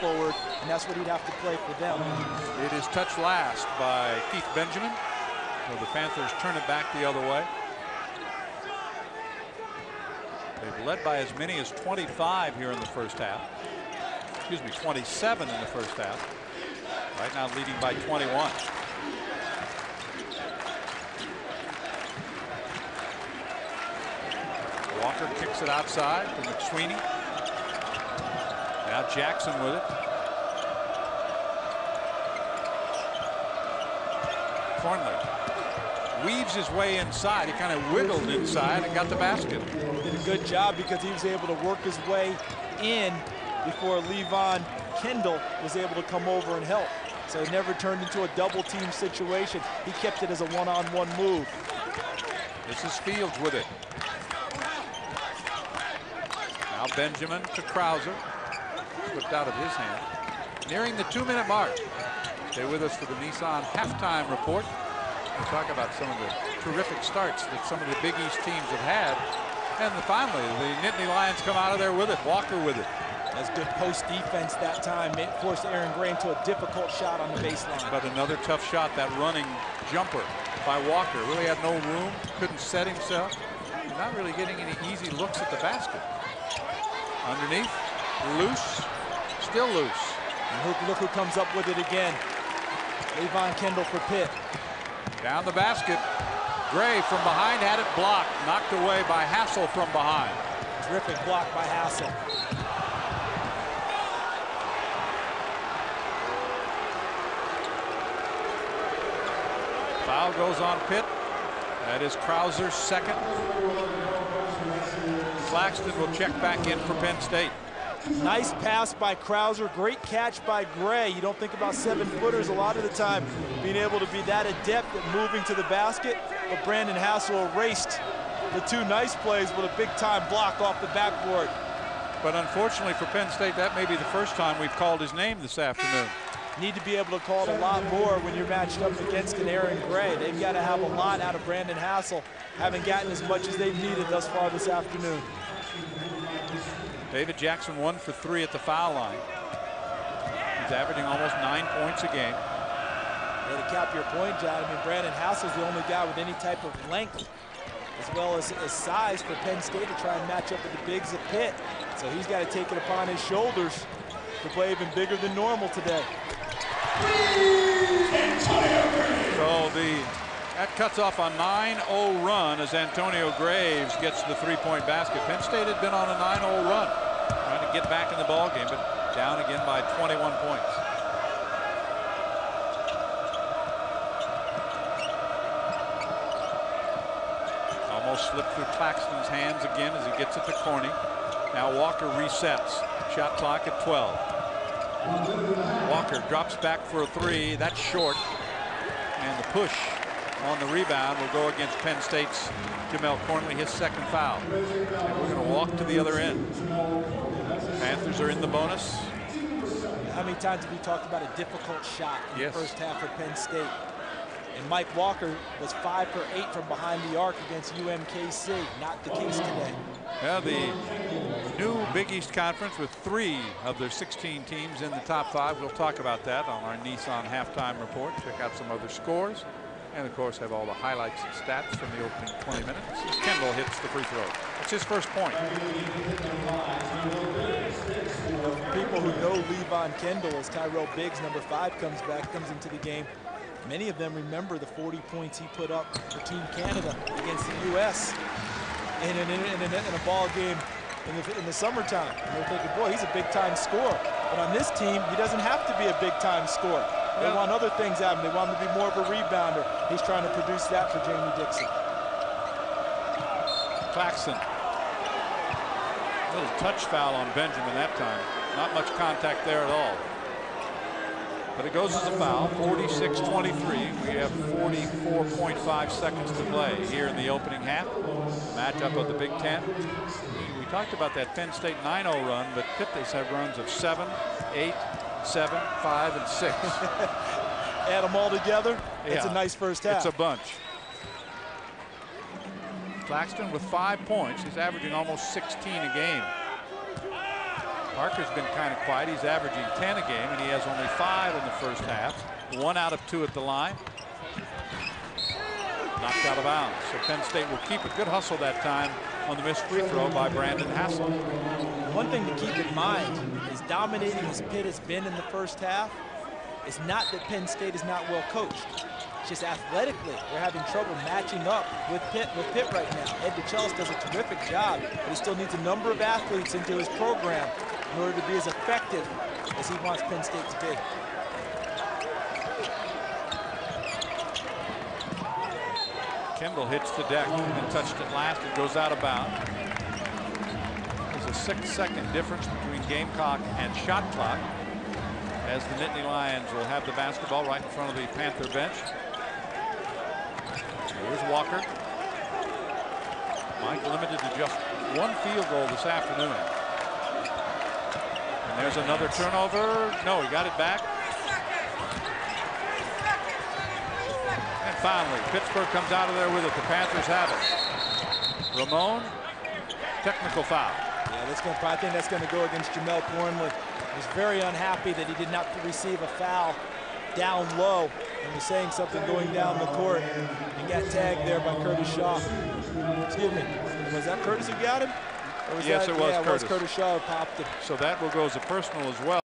forward, and that's what he'd have to play for them. It is touched last by Keith Benjamin. So the Panthers turn it back the other way. They've led by as many as 25 here in the first half. Excuse me, 27 in the first half. Right now leading by 21. Walker kicks it outside to McSweeney. Now Jackson with it. Cornley weaves his way inside. He kind of wiggled inside and got the basket. He did a good job because he was able to work his way in before Levon Kendall was able to come over and help. So it never turned into a double team situation. He kept it as a one-on-one move. This is Fields with it. Now Benjamin to Krauser. Slipped out of his hand. Nearing the 2-minute mark. Stay with us for the Nissan halftime report. We'll talk about some of the terrific starts that some of the Big East teams have had. And finally, the Nittany Lions come out of there with it. Walker with it. That's good post defense that time. It forced Aaron Gray into a difficult shot on the baseline. But another tough shot, that running jumper by Walker. Really had no room, couldn't set himself. Not really getting any easy looks at the basket. Underneath, loose, still loose. And look who comes up with it again. Levon Kendall for Pitt. Down the basket. Gray from behind had it blocked. Knocked away by Hassel from behind. Terrific block by Hassel. Foul goes on Pitt. That is Krauser's second. Claxton will check back in for Penn State. Nice pass by Krauser. Great catch by Gray. You don't think about 7-footers a lot of the time being able to be that adept at moving to the basket. But Brandon Hassel erased the two nice plays with a big-time block off the backboard. But unfortunately for Penn State, that may be the first time we've called his name this afternoon. Need to be able to call it a lot more when you're matched up against an Aaron Gray. They've got to have a lot out of Brandon Hassel. Haven't gotten as much as they've needed thus far this afternoon. David Jackson 1 for 3 at the foul line. He's averaging almost 9 points a game. Yeah, to cap your point, John, I mean, Brandon Hassel's the only guy with any type of length as well as size for Penn State to try and match up with the bigs at Pitt. So he's got to take it upon his shoulders to play even bigger than normal today. So that cuts off a 9-0 run as Antonio Graves gets the three-point basket. Penn State had been on a 9-0 run, trying to get back in the ball game, but down again by 21 points. Almost slipped through Claxton's hands again as he gets it to Corney. Now Walker resets. Shot clock at 12. Walker drops back for a three. That's short. And the push on the rebound will go against Penn State's Jamel Cornley, his second foul. And we're going to walk to the other end. Panthers are in the bonus. How many times have we talked about a difficult shot in the first half for Penn State? And Mike Walker was 5 for 8 from behind the arc against UMKC. Not the case today. Yeah, the new Big East Conference with 3 of their 16 teams in the top 5. We'll talk about that on our Nissan halftime report. Check out some other scores. And, of course, have all the highlights and stats from the opening 20 minutes. As Kendall hits the free throw. It's his first point. People who know Levon Kendall as Tyrell Biggs, number 5, comes into the game. Many of them remember the 40 points he put up for Team Canada against the U.S. in a ball game in the summertime. And they're thinking, boy, he's a big-time scorer. But on this team, he doesn't have to be a big-time scorer. They want other things out of him. They want him to be more of a rebounder. He's trying to produce that for Jamie Dixon. Claxton. Little touch foul on Benjamin that time. Not much contact there at all. But it goes as a foul, 46-23. We have 44.5 seconds to play here in the opening half. Matchup of the Big Ten. We talked about that Penn State 9-0 run, but Pitt has had runs of 7, 8, 7, 5, and 6. Add them all together, it's a nice first half. It's a bunch. Claxton with 5 points. He's averaging almost 16 a game. Parker's been kind of quiet. He's averaging 10 a game, and he has only 5 in the first half. 1 out of 2 at the line. Knocked out of bounds. So Penn State will keep it. Good hustle that time on the missed free throw by Brandon Hassel. One thing to keep in mind is dominating as Pitt has been in the first half. It's not that Penn State is not well coached. It's just athletically, they're having trouble matching up with Pitt right now. Ed DeChellis does a terrific job, but he still needs a number of athletes into his program in order to be as effective as he wants Penn State to be. Kendall hits the deck and touched it last. It goes out of bounds. There's a 6-second difference between game clock and shot clock, as the Nittany Lions will have the basketball right in front of the Panther bench. Here's Walker. Mike limited to just 1 field goal this afternoon. And there's another turnover. No, he got it back. And finally, Pittsburgh comes out of there with it. The Panthers have it. Ramon, technical foul. Yeah, I think that's going to go against Jamel Cornwood. He was very unhappy that he did not receive a foul down low and was saying something going down the court and got tagged there by Curtis Shaw. Excuse me, was that Curtis who got him? Yes, it was Curtis. It was Curtis Shaw who popped it. So that will go as a personal as well.